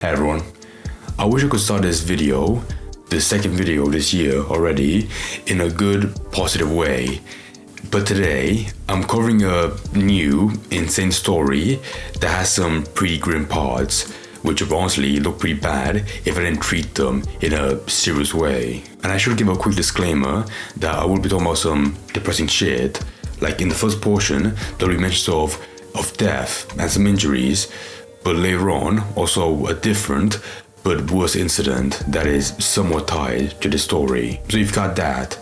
Hey everyone, I wish I could start this video, the second video this year already, in a good, positive way. But today, I'm covering a new, insane story that has some pretty grim parts, which honestly look pretty bad if I didn't treat them in a serious way. And I should give a quick disclaimer that I will be talking about some depressing shit. Like in the first portion, there'll be mentions of death and some injuries, but later on, also a different but worse incident that is somewhat tied to the story. So you've got that.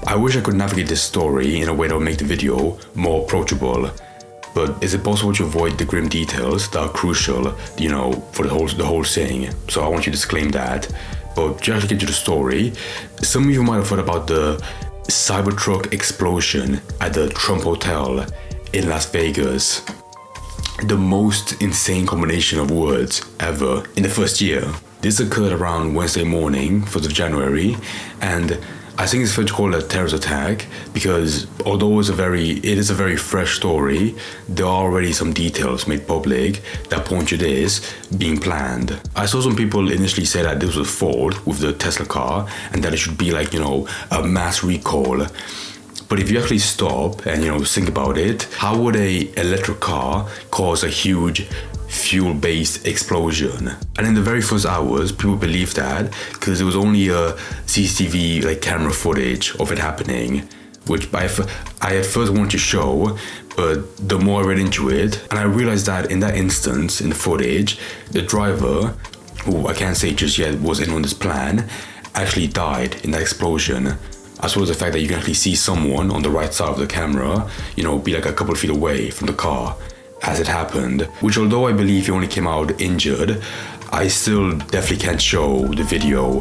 I wish I could navigate this story in a way that would make the video more approachable. But is it possible to avoid the grim details that are crucial, for the whole thing? So I want you to disclaim that. But to actually get to the story, some of you might have heard about the CyberTruck explosion at the Trump Hotel in Las Vegas. The most insane combination of words ever in the first year. This occurred around Wednesday morning, 1st of January, and I think it's fair to call it a terrorist attack because although it is a very fresh story, there are already some details made public that point to this being planned. I saw some people initially say that this was a fault with the Tesla car and that it should be a mass recall. But if you actually stop and think about it, how would a electric car cause a huge fuel-based explosion? And in the very first hours, people believed that because there was only a CCTV camera footage of it happening, which I at first wanted to show, but the more I read into it, and I realized that in that instance, in the footage, the driver, who I can't say just yet was in on this plan, actually died in that explosion. As well as the fact that you can actually see someone on the right side of the camera, be like a couple of feet away from the car as it happened. Which although I believe he only came out injured, I still definitely can't show the video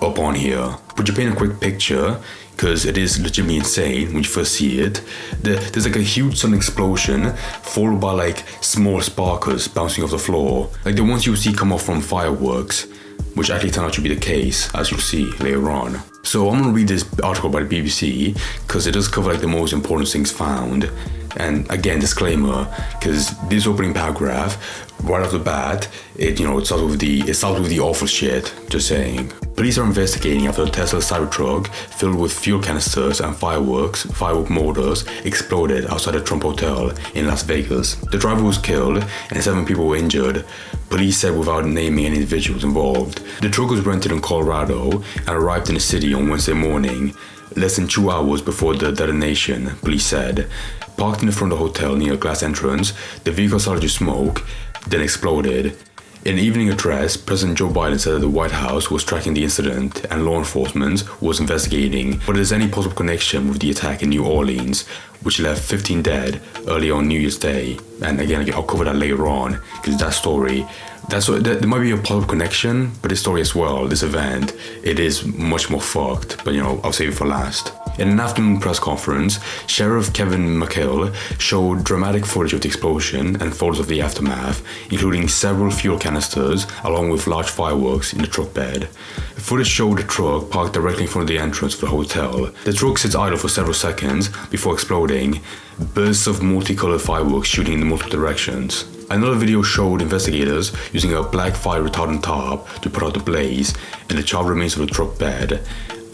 up on here. But to paint a quick picture, because it is legitimately insane when you first see it, there's a huge sudden explosion followed by small sparkles bouncing off the floor. Like the ones you see come off from fireworks, which actually turned out to be the case, as you'll see later on. So I'm gonna read this article by the BBC because it does cover the most important things found. And again, disclaimer, because this opening paragraph, right off the bat, it starts with the awful shit. Just saying. Police are investigating after a Tesla Cybertruck filled with fuel canisters and firework mortars exploded outside the Trump Hotel in Las Vegas. The driver was killed and 7 people were injured, police said without naming any individuals involved. The truck was rented in Colorado and arrived in the city on Wednesday morning, less than 2 hours before the detonation, police said. Parked in the front of the hotel near a glass entrance, the vehicle started to smoke, then exploded. In an evening address, President Joe Biden said that the White House was tracking the incident and law enforcement was investigating whether there's any possible connection with the attack in New Orleans, which left 15 dead early on New Year's Day. And again, I'll cover that later on, because that story, there might be a possible connection, but this story as well, this event, it is much more fucked, but I'll save it for last. In an afternoon press conference, Sheriff Kevin McHale showed dramatic footage of the explosion and photos of the aftermath, including several fuel canisters along with large fireworks in the truck bed. The footage showed the truck parked directly in front of the entrance of the hotel. The truck sits idle for several seconds before exploding, bursts of multicolored fireworks shooting in multiple directions. Another video showed investigators using a black fire retardant tarp to put out the blaze and the charred remains of the truck bed.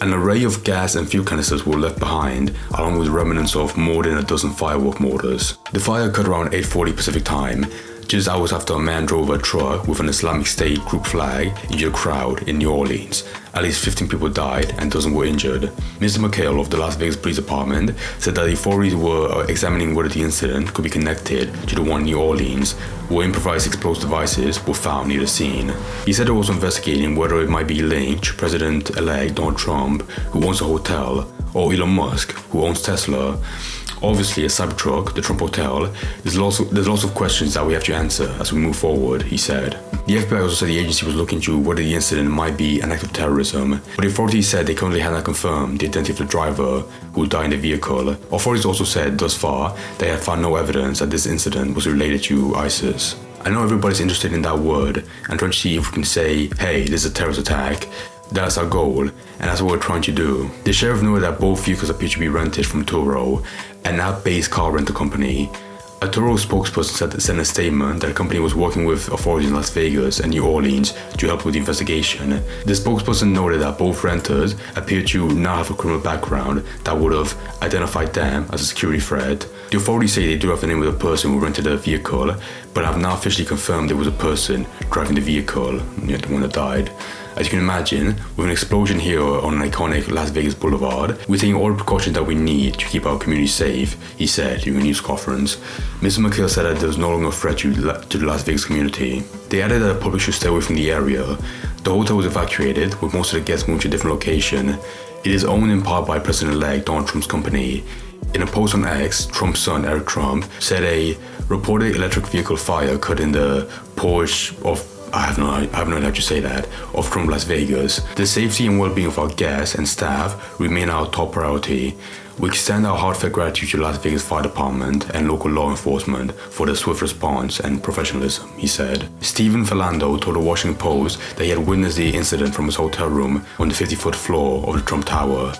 An array of gas and fuel canisters were left behind, along with remnants of more than a dozen firework mortars. The fire occurred around 8:40 Pacific time, just hours after a man drove a truck with an Islamic State group flag into a crowd in New Orleans. At least 15 people died and dozens were injured. Mr. McHale of the Las Vegas Police Department said that the authorities were examining whether the incident could be connected to the one in New Orleans, where improvised explosive devices were found near the scene. He said they were also investigating whether it might be linked to President-elect Donald Trump, who owns the hotel, or Elon Musk, who owns Tesla. Obviously, a Cybertruck, the Trump Hotel, there's lots of questions that we have to answer as we move forward, he said. The FBI also said the agency was looking into whether the incident might be an act of terrorism, but the authorities said they currently had not confirmed the identity of the driver who died in the vehicle. Authorities also said thus far they have found no evidence that this incident was related to ISIS. I know everybody's interested in that word and trying to see if we can say, hey, this is a terrorist attack. That's our goal, and that's what we're trying to do. The sheriff noted that both vehicles appear to be rented from Turo, an app-based car rental company. A Turo spokesperson sent a statement that the company was working with authorities in Las Vegas and New Orleans to help with the investigation. The spokesperson noted that both renters appear to not have a criminal background that would have identified them as a security threat. The authorities say they do have the name of the person who rented the vehicle, but have not officially confirmed there was a person driving the vehicle, the one that died. As you can imagine, with an explosion here on an iconic Las Vegas boulevard, we're taking all the precautions that we need to keep our community safe, he said during a news conference. Mr. McHale said that there was no longer a threat to the Las Vegas community. They added that the public should stay away from the area. The hotel was evacuated, with most of the guests moved to a different location. It is owned in part by President-elect Donald Trump's company. In a post on X, Trump's son, Eric Trump, said a reported electric vehicle fire occurred in the Porsche of I have no idea how to say that, of Trump Las Vegas. The safety and well-being of our guests and staff remain our top priority. We extend our heartfelt gratitude to Las Vegas Fire Department and local law enforcement for their swift response and professionalism, he said. Stephen Philando told the Washington Post that he had witnessed the incident from his hotel room on the 50-foot floor of the Trump Tower.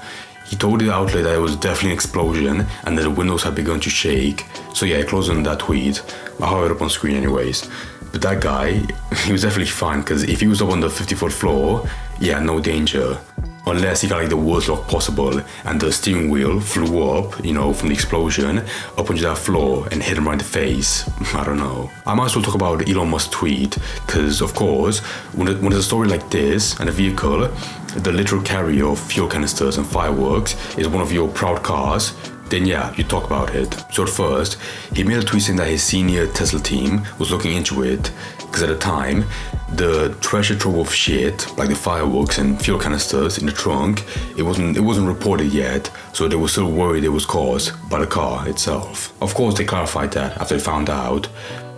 He told the outlet that it was definitely an explosion and that the windows had begun to shake. So yeah, it closed on that tweet. I'll have it up on screen anyways. But that guy, he was definitely fine, because if he was up on the 50-foot floor, yeah, no danger. Unless he got like the worst luck possible and the steering wheel flew up, from the explosion, up onto that floor and hit him right in the face. I don't know. I might as well talk about Elon Musk's tweet, because of course, when there's a story like this and a vehicle, the literal carrier of fuel canisters and fireworks is one of your proud cars, then yeah, you talk about it. So at first, he made a tweet saying that his senior Tesla team was looking into it, because at the time, the treasure trove of shit, like the fireworks and fuel canisters in the trunk, it wasn't reported yet, so they were still worried it was caused by the car itself. Of course, they clarified that after they found out,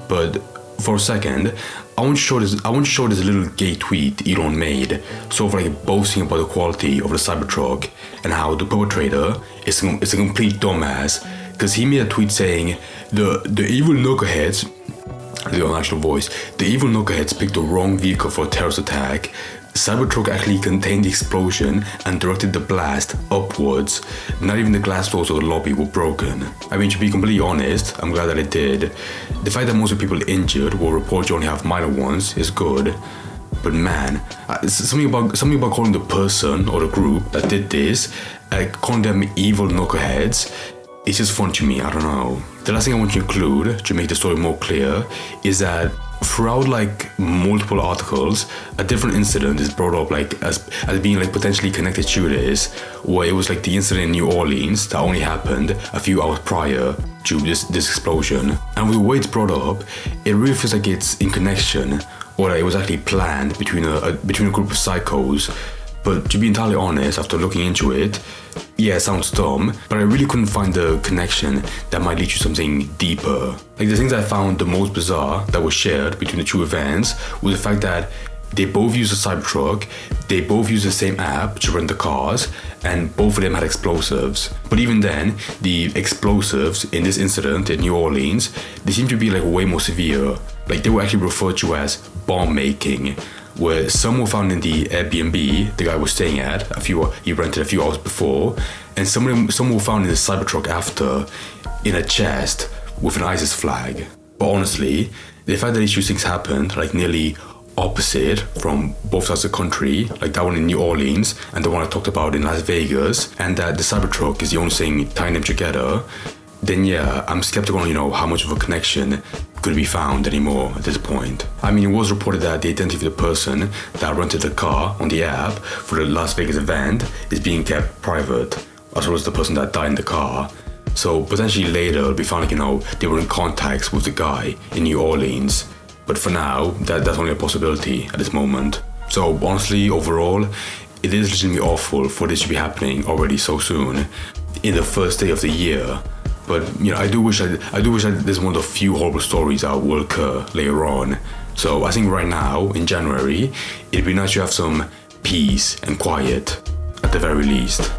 but for a second, I want to show this little gay tweet Elon made, sort of like boasting about the quality of the CyberTruck and how the perpetrator is a complete dumbass, because he made a tweet saying the evil knuckleheads, the unnatural voice, the evil knuckleheads picked the wrong vehicle for a terrorist attack. CyberTruck actually contained the explosion and directed the blast upwards. Not even the glass doors of the lobby were broken. I mean, to be completely honest, I'm glad that it did. The fact that most of the people injured were reported only have minor ones is good. But man, something about calling the person or the group that did this, calling them evil knuckleheads, it's just fun to me, I don't know. The last thing I want to include, to make the story more clear, is that throughout like multiple articles, a different incident is brought up like as being like potentially connected to this, where it was like the incident in New Orleans that only happened a few hours prior to this explosion. And with the way it's brought up, it really feels like it's in connection, or that it was actually planned between a group of psychos. But to be entirely honest, after looking into it, yeah, it sounds dumb, but I really couldn't find the connection that might lead to something deeper. Like the things I found the most bizarre that were shared between the two events was the fact that they both used a CyberTruck, they both used the same app to rent the cars, and both of them had explosives. But even then, the explosives in this incident in New Orleans, they seem to be like way more severe. Like they were actually referred to as bomb making, where some were found in the Airbnb the guy was staying at, he rented a few hours before, and some were found in the CyberTruck after, in a chest with an ISIS flag. But honestly, the fact that these two things happened like nearly opposite from both sides of the country, like that one in New Orleans and the one I talked about in Las Vegas, and that the CyberTruck is the only thing tying them together, then yeah, I'm skeptical on, how much of a connection could be found anymore at this point. I mean, it was reported that the identity of the person that rented the car on the app for the Las Vegas event is being kept private, as well as the person that died in the car. So potentially later it'll be found they were in contact with the guy in New Orleans. But for now, that's only a possibility at this moment. So honestly, overall, it is legitimately awful for this to be happening already so soon, in the first day of the year. But I do wish that this is one of the few horrible stories that will occur later on. So I think right now, in January, it'd be nice to have some peace and quiet, at the very least.